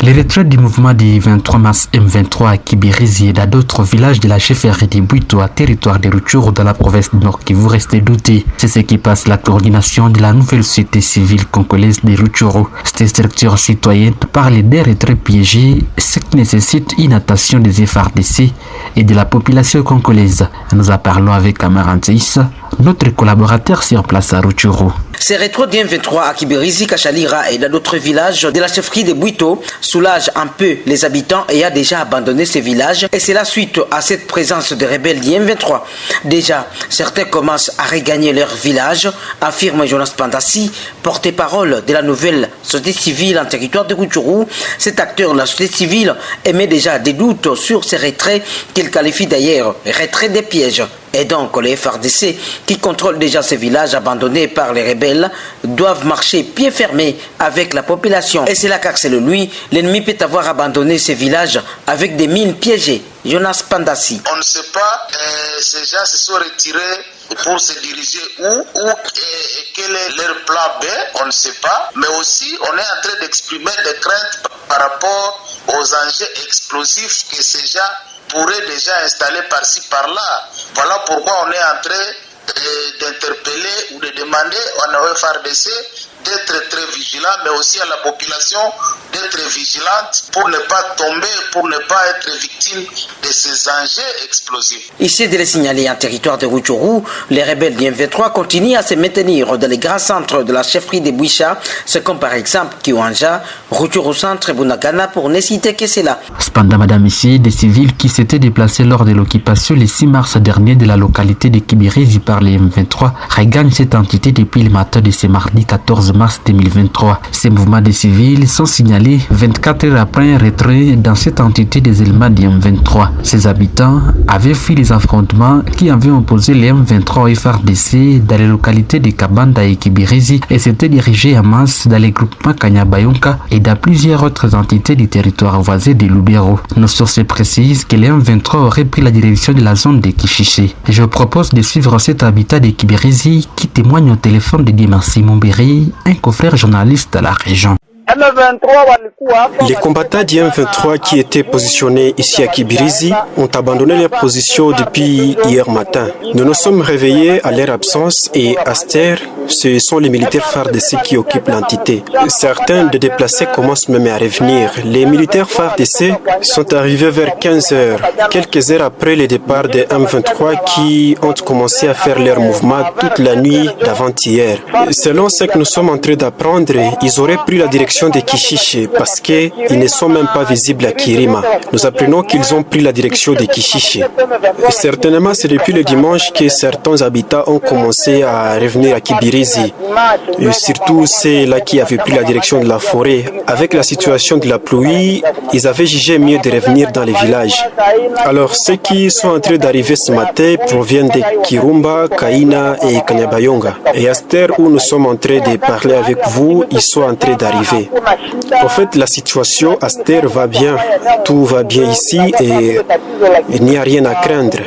Les retraites du mouvement du 23 mars M23 à Kibirizi et dans d'autres villages de la chefferie de Bwito à territoire de Rutshuru dans la province du Nord Kivu restent doutés. C'est ce qui passe la coordination de la nouvelle société civile congolaise de Rutshuru. Cette structure citoyenne parle des retraits piégés, ce qui nécessite une attention des FARDC et de la population congolaise. Nous en parlons avec Amaranteis, notre collaborateur sur place à Rutshuru. Ces rétros du M23 à Kibirizi, Kachalira et dans d'autres villages de la chefferie de Bwito soulagent un peu les habitants ayant déjà abandonné ces villages, et c'est la suite à cette présence de rebelles du M23. Déjà, certains commencent à regagner leur village, affirme Jonas Pandassi, porte-parole de la nouvelle société civile en territoire de Rutshuru. Cet acteur de la société civile émet déjà des doutes sur ces retraits qu'il qualifie d'ailleurs retraits des pièges. Et donc les FARDC qui contrôlent déjà ces villages abandonnés par les rebelles doivent marcher pieds fermés avec la population. Et c'est là qu'Axel lui, l'ennemi peut avoir abandonné ces villages avec des mines piégées. Jonas Pandassi. On ne sait pas, ces gens se sont retirés pour se diriger où quel est leur plan B, on ne sait pas. Mais aussi, on est en train d'exprimer des craintes par rapport aux engins explosifs que ces gens pourraient déjà installer par-ci, par-là. Voilà pourquoi on est en train d'interpeller ou de demander au FARDC d'être très vigilant, mais aussi à la population d'être vigilante pour ne pas tomber, pour ne pas être victime de ces engins explosifs. Ici de les signaler en territoire de Rutshuru, les rebelles du M23 continuent à se maintenir dans les grands centres de la chefferie de Bwisha, ce comme par exemple Kiwanja, Rutshuru Centre et Bunagana, pour ne citer que cela. Cependant, madame, ici, des civils qui s'étaient déplacés lors de l'occupation le 6 mars dernier de la localité de Kibirizi par les M23 regagnent cette entité depuis le matin de ce mardi 14 mars 2023. Ces mouvements de civils sont signalés 24 heures après un retrait dans cette entité des éléments du M23. Ces habitants avaient fui les affrontements qui avaient opposé les M23 au FARDC dans les localités de Kabanda et Kibirizi et s'étaient dirigés en masse dans les groupements Kanyabayonga et dans plusieurs autres entités du territoire voisin de Lubero. Nos sources précisent que les M23 auraient pris la direction de la zone de Kishiché. Je propose de suivre cet habitat de Kibirizi qui témoigne au téléphone de Dimansi Momberi, un confrère journaliste à la région. Les combattants du M23 qui étaient positionnés ici à Kibirizi ont abandonné leur position depuis hier matin. Nous nous sommes réveillés à leur absence et à cette heure, ce sont les militaires FARDC qui occupent l'entité. Certains de déplacés commencent même à revenir. Les militaires FARDC sont arrivés vers 15 heures, quelques heures après le départ des M23 qui ont commencé à faire leur mouvement toute la nuit d'avant-hier. Selon ce que nous sommes en train d'apprendre, ils auraient pris la direction de Kishiché parce qu'ils ne sont même pas visibles à Kirima. Nous apprenons qu'ils ont pris la direction de Kishiché. Certainement, c'est depuis le dimanche que certains habitants ont commencé à revenir à Kibirizi. Et surtout, c'est là qui avaient pris la direction de la forêt. Avec la situation de la pluie, ils avaient jugé mieux de revenir dans les villages. Alors, ceux qui sont en train d'arriver ce matin proviennent de Kirumba, Kaina et Kanyabayonga. Et à cette heure où nous sommes en train de parler avec vous, ils sont en train d'arriver. En fait, la situation à cette heure va bien. Tout va bien ici et il n'y a rien à craindre.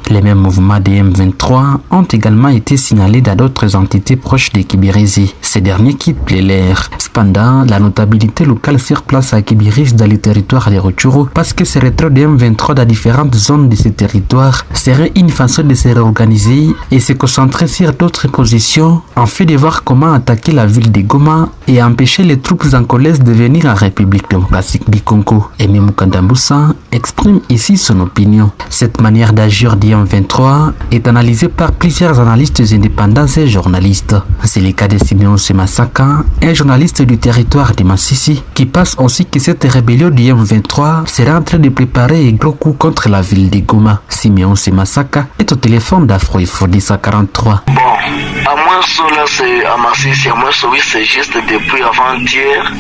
Les mêmes mouvements des M23 ont également été signalés dans d'autres entités proches de Kibirizi. Ces derniers quittent l'air. Cependant, la notabilité locale sur place à Kibirizi dans les territoires de Rutshuru parce que ces retraits des M23 dans différentes zones de ces territoires serait une façon de se réorganiser et se concentrer sur d'autres positions en fait de voir comment attaquer la ville de Goma et empêcher les troupes angolaises de venir en République démocratique du Congo. Aimé Mukandamboussa exprime ici son opinion. Cette manière d'agir des M23 est analysée par plusieurs analystes indépendants et journalistes. C'est le cas de Simeon Semasaka, un journaliste du territoire de Massissi, qui pense aussi que cette rébellion du M23 sera en train de préparer un gros coup contre la ville de Goma. Simeon Semasaka est au téléphone d'Afro Info 1043. Bon, à moins cela c'est à Massissi, à moins oui c'est juste depuis avant-hier,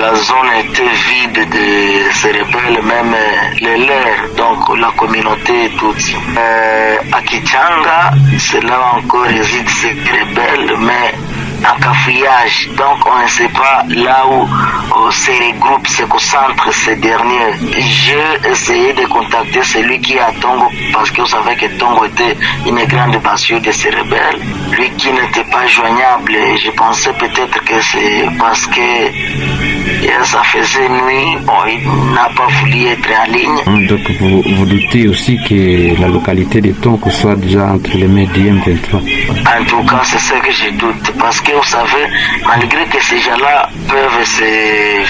la zone était vide de ces rebelles, même les leurs, donc la communauté et tout. À Kichanga, c'est là encore réside ces rebelles, mais en cafouillage. Donc on ne sait pas là où se regroupent, se concentrent ces derniers. J'ai essayé de contacter celui qui est à Tongo, parce que vous savez que Tongo était une grande bastion de ces rebelles. Lui qui n'était pas joignable, je pensais peut-être que c'est parce que ça faisait nuit, il n'a pas voulu être en ligne. Donc vous doutez aussi que la localité de Tonko soit déjà entre les mains du M23? En tout cas, c'est ce que je doute, parce que vous savez, malgré que ces gens-là peuvent se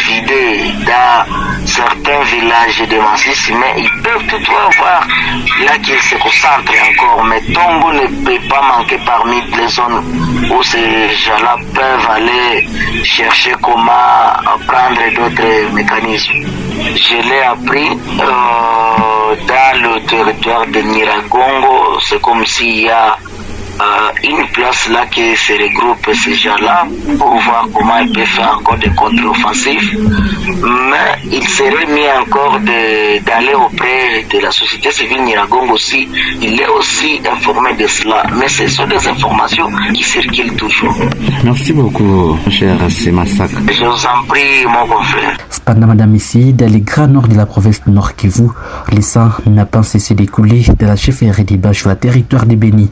vider dans certains villages de Masisi, mais ils peuvent toutefois voir là qu'ils se concentrent encore. Mais Tongo ne peut pas manquer parmi les zones où ces gens-là peuvent aller chercher comment prendre d'autres mécanismes. Je l'ai appris dans le territoire de Nyiragongo. C'est comme s'il y a une place là qui se regroupe ces gens-là pour voir comment ils peuvent faire encore des contre-offensifs. Mais il serait mieux encore d'aller auprès de la société civile Nyiragongo aussi. Il est aussi informé de cela. Mais ce sont des informations qui circulent toujours. Merci beaucoup, cher Semassak. Je vous en prie, mon confrère. Cependant, madame, ici, dans les grands nord de la province de Nord Kivu, le sang n'a pas cessé d'écouler de la chefferie des Bachou à territoire de Béni.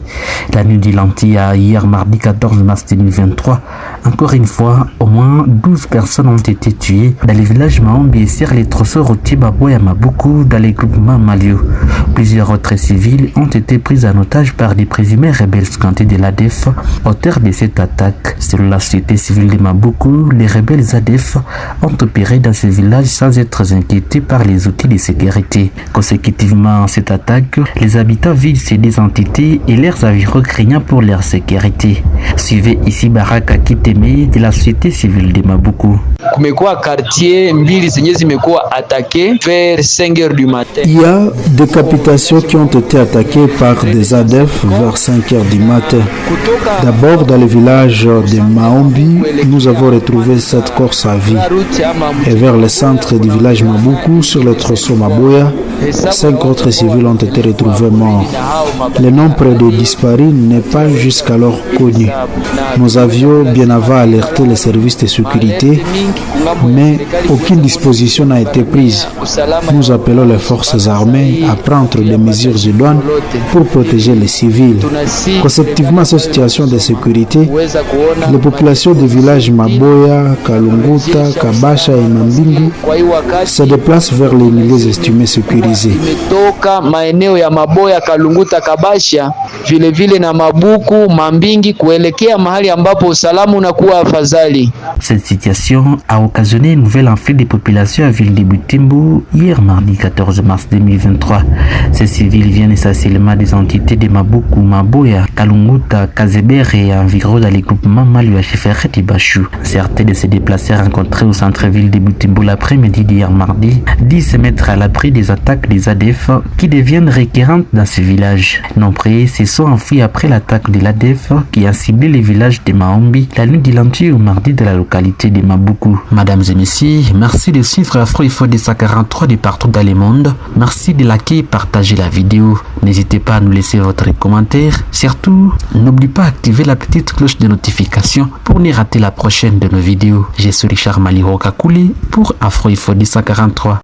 La nuit du lundi à hier, mardi 14 mars 2023, encore une fois, au moins 12 personnes ont été tuées dans les villages Maombi et sur les tronçons routiers Baboya Mabuku dans les groupements Malio. Plusieurs autres civils ont été pris en otage par des présumés rebelles scantés de l'ADF. Auteur de cette attaque, selon la société civile de Mabuku, les rebelles ADF ont opéré dans ces villages sans être inquiétés par les outils de sécurité. Consécutivement à cette attaque, les habitants vident ces deux entités et leurs aviraux craignant pour leur sécurité. Suivez ici Baraka Kiteme de la société civile de Mabuku. Kumekuwa quartier mbili zenye zimekuwa attaqué vers 5h du matin. Il y a des capitations qui ont été attaquées par des ADF vers 5h du matin. D'abord dans le village de Maombi, nous avons retrouvé 7 corps à vie. Et vers le centre du village Mabuku, sur le tronçon Maboya, 5 autres civils ont été retrouvés morts. Le nombre de disparus n'est pas jusqu'alors connu. Nous avions bien avant alerté les services de sécurité, mais aucune disposition n'a été prise. Nous appelons les forces armées à prendre des mesures idoines pour protéger les civils. Consécutivement à cette situation de sécurité, les populations des villages Maboya, Kalunguta, Kabasha et Mambingu se déplacent vers les milieux estimés sécurisés. Maeneo ya Maboya, Kalunguta, Kabasha, vile vile na Mabuku, Mambingi kuelekea mahali ambapo usalama unakuwa afadhali. Cette situation a occasionné une nouvelle entrée des populations à ville de Butembo hier mardi 14 mars 2023. Ces civils viennent essentiellement des entités de Mabuku, Maboya, Kalunguta, Kazeber et environ dans les groupements Malu à Cheferet et Bachou. Certains de ces déplacés rencontrés au centre-ville de Butembo l'après-midi d'hier mardi disent se mettre à l'abri des attaques des ADF qui deviennent récurrentes dans ces villages. Nombreux se sont enfuis après l'attaque de l'ADF qui a ciblé les villages de Maombi la nuit du lundi au mardi de la localité de Mabuku. Mesdames et messieurs, merci de suivre Afro Info 243 de partout dans le monde. Merci de liker et partager la vidéo. N'hésitez pas à nous laisser votre commentaire. Surtout, n'oubliez pas d'activer la petite cloche de notification pour ne rater la prochaine de nos vidéos. Je suis Richard Maliro Kakuli pour Afro Info 243.